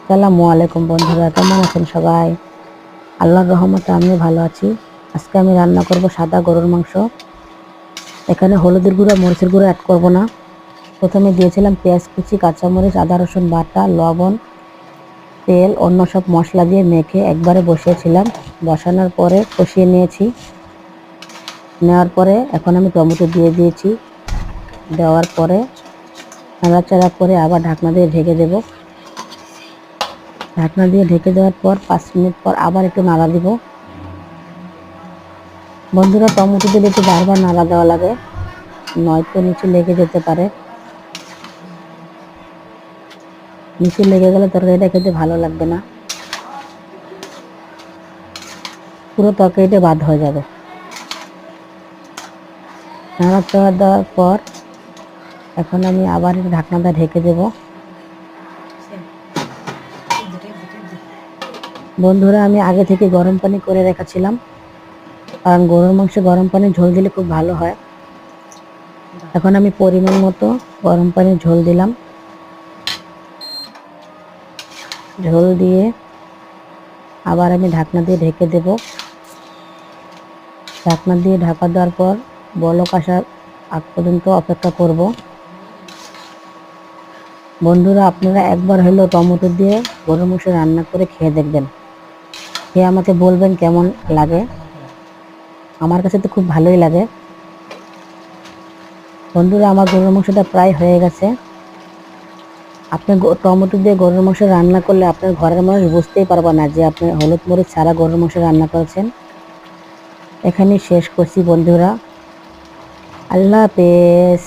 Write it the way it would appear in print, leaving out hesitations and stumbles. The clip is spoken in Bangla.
আসসালামু আলাইকুম বন্ধুরা, কেমন আছেন সবাই? আল্লাহর রহমতে আমিও ভালো আছি। আজকে আমি রান্না করব সাদা গরুর মাংস। এখানে হলুদের গুঁড়া মরিচের গুঁড়া অ্যাড করব না। প্রথমে দিয়েছিলাম পেঁয়াজ কুচি, কাঁচামরিচ, আদা রসুন বাটা, লবণ, তেল, অন্য সব মশলা দিয়ে মেখে একবারে বসিয়েছিলাম। বসানোর পরে কষিয়ে নিয়েছি। নেওয়ার পরে এখন আমি টমেটো দিয়ে দিয়েছি। দেওয়ার পরে নাড়াচাড়া করে আবার ঢাকনা দিয়ে ঢেকে দেব। ঢাকনা দিয়ে ঢেকে দেওয়ার পর 5 মিনিট পর আবার একটু নাড়া দিব। বন্ধুরা, টমেটো দিলে একটু বারবার নাড়া দেওয়া লাগে, নয়তো নিচে লেগে যেতে পারে। নিচে লেগে গেলে তরকারিটা খেতে ভালো লাগবে না, পুরো তরকারিটা বাদ হয়ে যাবে। নাড়াচাড়া দেওয়ার পর এখন আমি আবার ঢাকনাটা ঢেকে দেব। বন্ধুরা, আমি আগে থেকে গরম পানি করে রেখেছিলাম, কারণ গরুর মাংসে গরম পানি ঝোল দিলে খুব ভালো হয়। এখন আমি পরিমাণ মতো গরম পানির ঝোল দিলাম। ঝোল দিয়ে আবার আমি ঢাকনা দিয়ে ঢেকে দেব। ঢাকনা দিয়ে ঢাকা দেওয়ার পর বলক আসার আগ পর্যন্ত অপেক্ষা করব। বন্ধুরা, আপনারা একবার হলেও টমেটো দিয়ে গরুর মাংস রান্না করে খেয়ে দেখবেন, খেয়ে আমাকে বলবেন কেমন লাগে। আমার কাছে তো খুব ভালোই লাগে। বন্ধুরা, আমার গরুর মাংসটা প্রায় হয়ে গেছে। আপনি টমেটো দিয়ে গরুর মাংস রান্না করলে আপনার ঘরের মানুষ বুঝতেই পারবে না যে আপনি হলুদ মরিচ ছাড়া গরুর মাংস রান্না করেছেন। এখানেই শেষ করছি বন্ধুরা। আল্লাহ হাফেজ।